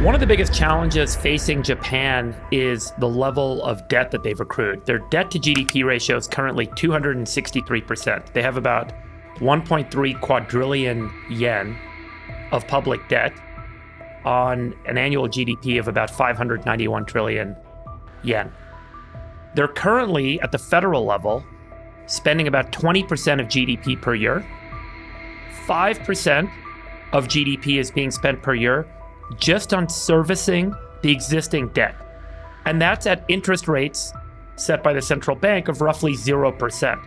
One of the biggest challenges facing Japan is the level of debt that they've accrued. Their debt to GDP ratio is currently 263%. They have about 1.3 quadrillion yen of public debt on an annual GDP of about 591 trillion yen. They're currently, at the federal level, spending about 20% of GDP per year. 5% of GDP is being spent per year just on servicing the existing debt. And that's at interest rates set by the central bank of roughly 0%.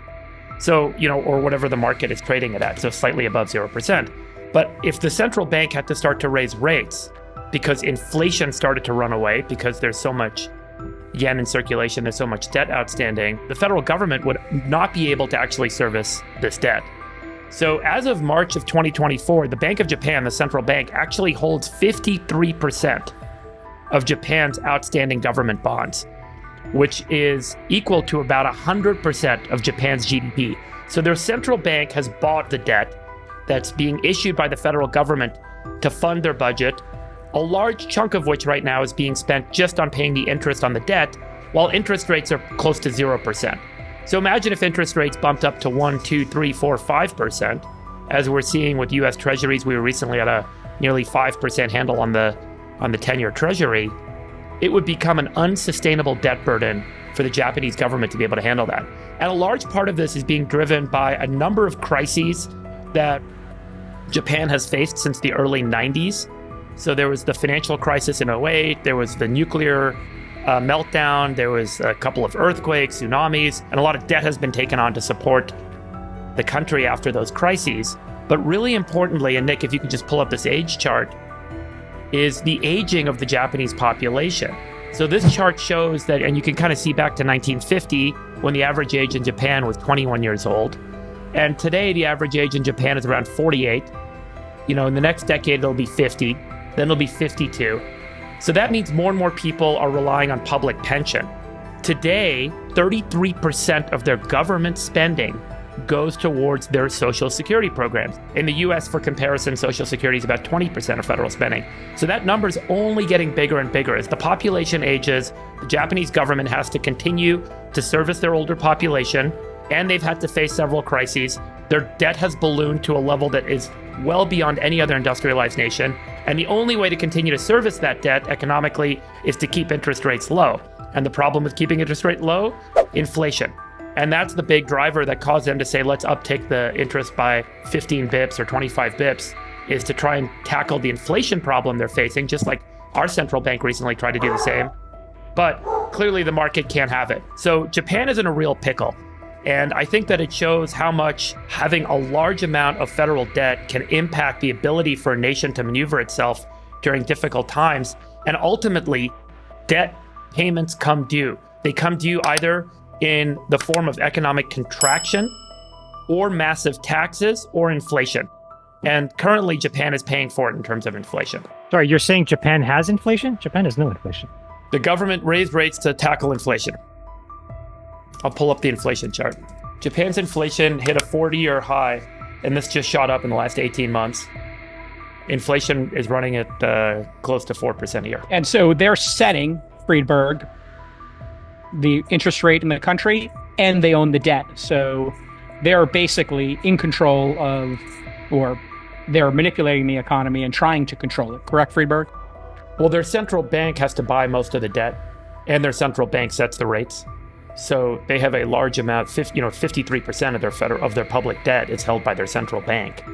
So, or whatever the market is trading it at, so slightly above 0%. But if the central bank had to start to raise rates because inflation started to run away because there's so much yen in circulation, there's so much debt outstanding, the federal government would not be able to actually service this debt. So as of March of 2024, the Bank of Japan, the central bank, actually holds 53% of Japan's outstanding government bonds, which is equal to about 100% of Japan's GDP. So their central bank has bought the debt that's being issued by the federal government to fund their budget, a large chunk of which right now is being spent just on paying the interest on the debt, while interest rates are close to 0%. So imagine if interest rates bumped up to 1, 2, 3, 4, 5%, as we're seeing with US treasuries. We were recently at a nearly 5% handle on the 10-year treasury. It would become an unsustainable debt burden for the Japanese government to be able to handle that. And a large part of this is being driven by a number of crises that Japan has faced since the early 90s. So there was the financial crisis in 2008, there was the nuclear meltdown, there was a couple of earthquakes, tsunamis, and a lot of debt has been taken on to support the country after those crises. But really importantly, and Nick, if you could just pull up this age chart, is the aging of the Japanese population. So this chart shows that, and you can kind of see back to 1950, when the average age in Japan was 21 years old. And today, the average age in Japan is around 48. In the next decade, it'll be 50, then it'll be 52. So that means more and more people are relying on public pension. Today, 33% of their government spending goes towards their social security programs. In the US, for comparison, social security is about 20% of federal spending. So that number is only getting bigger and bigger. As the population ages, the Japanese government has to continue to service their older population, and they've had to face several crises. Their debt has ballooned to a level that is well beyond any other industrialized nation. And the only way to continue to service that debt economically is to keep interest rates low. And the problem with keeping interest rate low? Inflation. And that's the big driver that caused them to say, let's uptake the interest by 15 bips or 25 bips, is to try and tackle the inflation problem they're facing, just like our central bank recently tried to do the same. But clearly the market can't have it. So Japan is in a real pickle. And I think that it shows how much having a large amount of federal debt can impact the ability for a nation to maneuver itself during difficult times. And ultimately, debt payments come due. They come due either in the form of economic contraction or massive taxes or inflation. And currently, Japan is paying for it in terms of inflation. Sorry, you're saying Japan has inflation? Japan has no inflation. The government raised rates to tackle inflation. I'll pull up the inflation chart. Japan's inflation hit a 40-year high, and this just shot up in the last 18 months. Inflation is running at close to 4% a year. And so they're setting, Friedberg, the interest rate in the country, and they own the debt. So they're basically in control of, or they're manipulating the economy and trying to control it. Correct, Friedberg? Well, their central bank has to buy most of the debt, and their central bank sets the rates. So they have a large amount, 53% of their public debt is held by their central bank.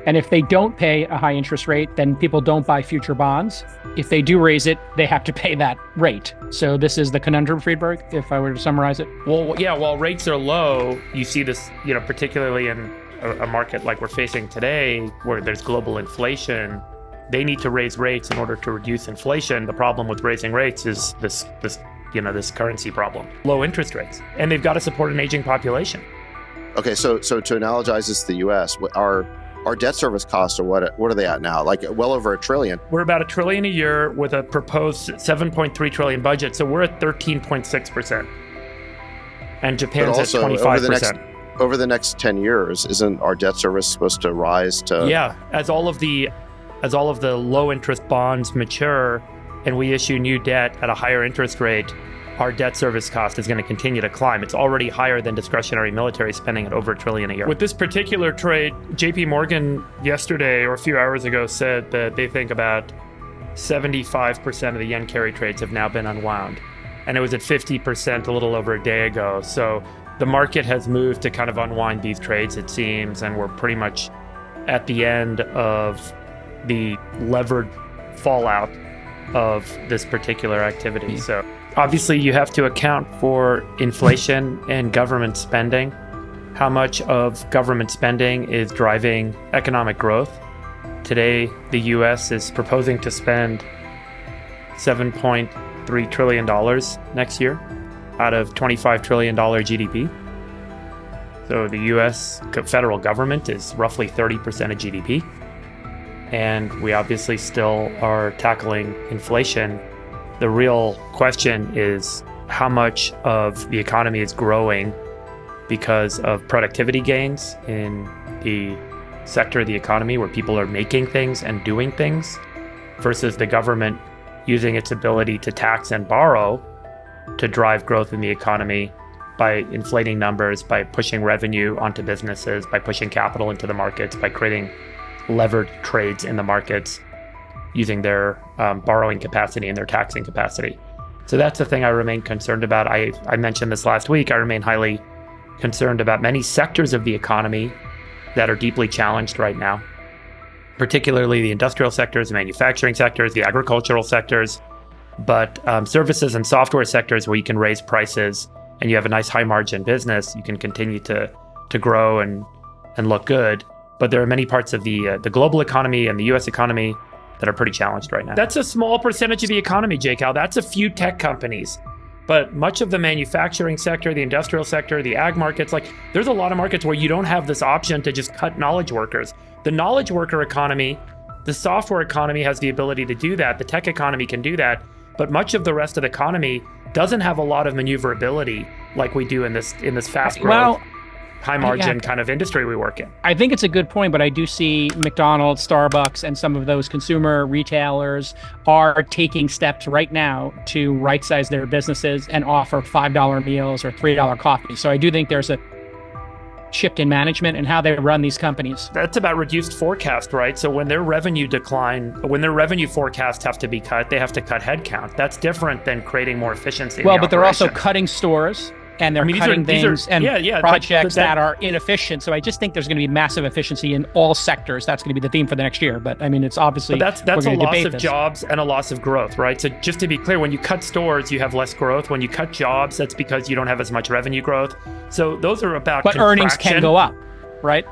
And if they don't pay a high interest rate, then people don't buy future bonds. If they do raise it, they have to pay that rate. So this is the conundrum, Friedberg, if I were to summarize it. Well, yeah, while rates are low, you see this, particularly in a market like we're facing today, where there's global inflation. They need to raise rates in order to reduce inflation. The problem with raising rates is this currency problem, low interest rates, and they've got to support an aging population. Okay, so to analogize this to the U.S., our debt service costs are what are they at now? Like well over $1 trillion. We're about $1 trillion a year with a proposed $7.3 trillion budget, so we're at 13.6%, and Japan's at 25%. Over the next 10 years, isn't our debt service supposed to rise to? Yeah, as all of the as all of the low interest bonds mature and we issue new debt at a higher interest rate, our debt service cost is going to continue to climb. It's already higher than discretionary military spending at over $1 trillion a year. With this particular trade, JP Morgan yesterday or a few hours ago said that they think about 75% of the yen carry trades have now been unwound. And it was at 50% a little over a day ago. So the market has moved to kind of unwind these trades, it seems, and we're pretty much at the end of the levered fallout of this particular activity. So obviously you have to account for inflation and government spending. How much of government spending is driving economic growth? Today, the US is proposing to spend $7.3 trillion next year out of $25 trillion GDP. So the US federal government is roughly 30% of GDP. And we obviously still are tackling inflation. The real question is how much of the economy is growing because of productivity gains in the sector of the economy where people are making things and doing things versus the government using its ability to tax and borrow to drive growth in the economy by inflating numbers, by pushing revenue onto businesses, by pushing capital into the markets, by creating levered trades in the markets using their borrowing capacity and their taxing capacity. So that's the thing I remain concerned about. I mentioned this last week. I remain highly concerned about many sectors of the economy that are deeply challenged right now, particularly the industrial sectors, the manufacturing sectors, the agricultural sectors, but services and software sectors where you can raise prices and you have a nice high margin business, you can continue to grow and look good. But there are many parts of the global economy and the US economy that are pretty challenged right now. That's a small percentage of the economy, Jake Al. That's a few tech companies. But much of the manufacturing sector, the industrial sector, the ag markets, like there's a lot of markets where you don't have this option to just cut knowledge workers. The knowledge worker economy, the software economy has the ability to do that. The tech economy can do that. But much of the rest of the economy doesn't have a lot of maneuverability like we do in this fast growth, high margin kind of industry we work in. I think it's a good point, but I do see McDonald's, Starbucks, and some of those consumer retailers are taking steps right now to right-size their businesses and offer $5 meals or $3 coffee. So I do think there's a shift in management and how they run these companies. That's about reduced forecast, right? So when their revenue forecasts have to be cut, they have to cut headcount. That's different than creating more efficiency. Well, but they're also cutting stores. And they're cutting things and projects that are inefficient. So I just think there's going to be massive efficiency in all sectors. That's going to be the theme for the next year. But I mean, it's obviously that's a loss of jobs and a loss of growth, right? So just to be clear, when you cut stores, you have less growth. When you cut jobs, that's because you don't have as much revenue growth. So those are about But earnings can go up, right?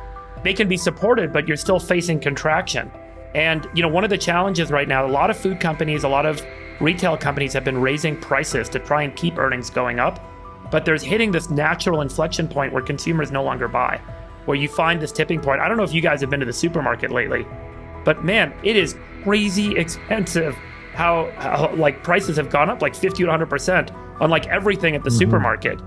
They can be supported, but you're still facing contraction. And one of the challenges right now, a lot of food companies, a lot of retail companies have been raising prices to try and keep earnings going up. But there's hitting this natural inflection point where consumers no longer buy, where you find this tipping point. I don't know if you guys have been to the supermarket lately, but man, it is crazy expensive how like prices have gone up like 50 to 100% on like everything at the supermarket.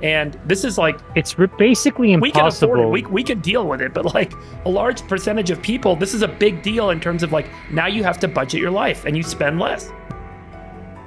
And this is like, it's basically impossible. We can afford it. We can deal with it. But like a large percentage of people, this is a big deal in terms of like, now you have to budget your life and you spend less.